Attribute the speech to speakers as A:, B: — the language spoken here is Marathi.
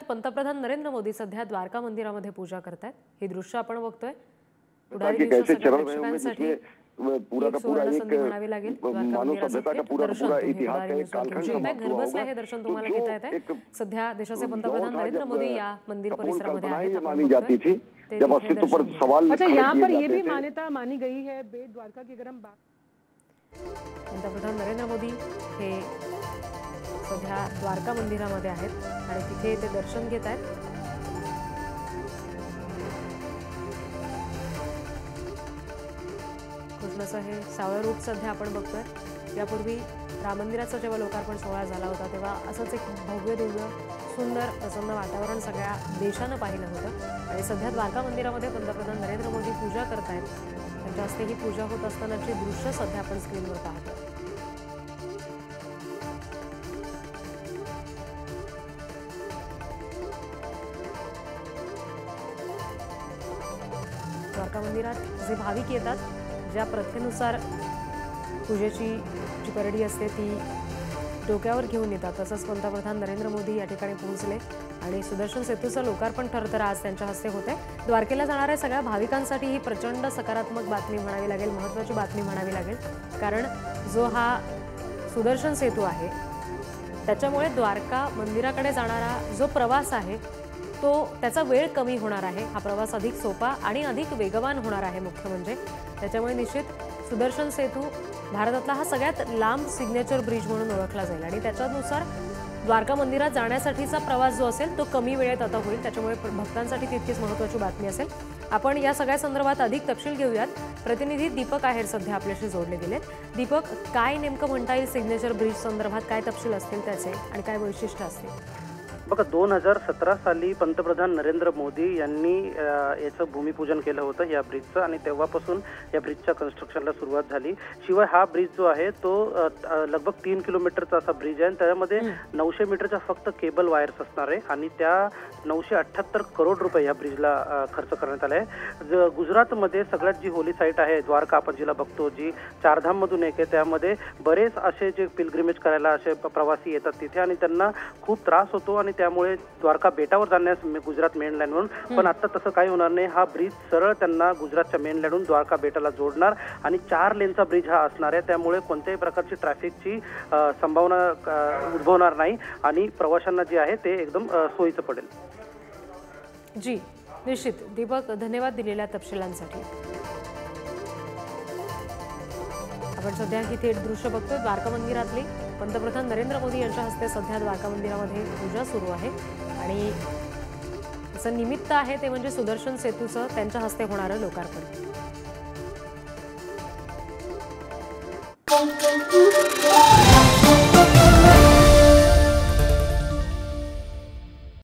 A: पंतप्रधान नरेंद्र मोदी सध्या द्वारका मंदिरामध्ये पूजा करतायत। ही दृश्य आपण बघतोय।
B: कैसे चरण रहे होंगे जिसमें पूरा का पूरा एक मानव सभ्यता का पूरा इतिहास का एक कालखंड
A: घर बसल्या हे दर्शन तुम्हाला घेता येते। सध्या देशाचे पंतप्रधान नरेंद्र मोदी या मंदिर परिसरामध्ये आहेत।
B: मानी जाती थी जब अस्तित्व पर सवाल
C: अच्छा यहाँ पर ये भी मान्यता मानी गई है बेट द्वारका की अगर हम
A: पंतप्रधान नरेंद्र मोदी हे सध्या द्वारका मंदिरामध्ये आहेत आणि तिथे ते दर्शन घेत आहेत। कृष्णाचं हे सावळं रूप सध्या आपण बघतोय। यापूर्वी राम मंदिराचा जेव्हा लोकार्पण सोहळा झाला होता तेव्हा असंच एक भव्य दिव्य सुंदर प्रसन्न वातावरण सगळ्या देशानं पाहिलं होतं आणि सध्या द्वारका मंदिरामध्ये पंतप्रधान नरेंद्र मोदी पूजा करतायत। त्यांच्या हस्ते ही पूजा होत असतानाची दृश्य सध्या आपण स्क्रीनवर पाहतो। द्वारका मंदिरात जे भाविक येतात, ज्या प्रथेनुसार पूजेची जी करडी असते ती डोक्यावर घेऊन येतात, तसंच पंतप्रधान नरेंद्र मोदी या ठिकाणी पोहोचले आणि सुदर्शन सेतूचं लोकार्पण ठरतं आज त्यांच्या हस्ते होते। द्वारकेला जाणाऱ्या सगळ्या भाविकांसाठी ही प्रचंड सकारात्मक बातमी म्हणावी लागेल, महत्त्वाची बातमी म्हणावी लागेल, कारण जो हा सुदर्शन सेतू आहे त्याच्यामुळे द्वारका मंदिराकडे जाणारा जो प्रवास आहे तो त्याचा वेळ कमी होणार आहे। हा प्रवास अधिक सोपा आणि अधिक वेगवान होणार आहे। मुख्य म्हणजे त्याच्यामुळे निश्चित सुदर्शन सेतू भारतातला हा सगळ्यात लांब सिग्नेचर ब्रिज म्हणून ओळखला जाईल आणि त्याच्यानुसार द्वारका मंदिरात जाण्यासाठीचा प्रवास जो असेल तो कमी वेळेत आता होईल। त्याच्यामुळे भक्तांसाठी तितकीच महत्त्वाची बातमी असेल। आपण या सगळ्या संदर्भात अधिक तपशील घेऊयात। प्रतिनिधी दीपक आहेर सध्या आपल्याशी जोडले गेलेत। दीपक, काय नेमकं म्हणता येईल सिग्नेचर ब्रिज संदर्भात, काय तपशील असतील त्याचे आणि काय वैशिष्ट्य असतील?
D: बघा, 2017 साली पंतप्रधान नरेंद्र मोदी यांनी याचं भूमिपूजन केलं होतं या ब्रिजचं आणि तेव्हापासून या ब्रिजच्या कन्स्ट्रक्शनला सुरुवात झाली। शिवाय हा ब्रिज जो आहे तो लगभग 3 किलोमीटरचा असा ब्रिज आहे। त्यामध्ये 900 मीटरच्या फक्त केबल वायर्स असणार आहे आणि त्या 978 करोड रुपये या ब्रिजला खर्च करण्यात आले आहे। गुजरातमध्ये सगळ्यात जी होली साईट आहे द्वारका, आपण जिला बघतो, जी चारधाममधून एक आहे, त्यामध्ये बरेच असे जे पिलग्रिमेज करायला असे प्रवासी येतात तिथे आणि त्यांना खूप त्रास होतो आणि त्यामुळे द्वारका बेटावर जाण्यास गुजरात मेन लाईनवरून, पण आता तसं काही होणार नाही। हा ब्रिज सरळ त्यांना गुजरातच्या मेन लाईनवरून द्वारका बेटाला जोडणार आणि 4 लेनचा ब्रिज हा असणार आहे। त्यामुळे कोणत्याही प्रकारची ट्रॅफिकची संभावना उद्भवणार नाही आणि प्रवाशांना जे आहे ते एकदम सोयीचं पडेल।
A: जी निश्चित दीपक, धन्यवाद दिलेल्या तपशिलांसाठी। आपण सध्या ही थेट दृश्य बघतोय द्वारका मंदिरातली। पंतप्रधान नरेंद्र मोदी यांच्या हस्ते सध्या द्वारका मंदिरामध्ये पूजा सुरू आहे आणि त्याचं निमित्त आहे ते म्हणजे सुदर्शन सेतूचं त्यांच्या हस्ते होणारं लोकार्पण।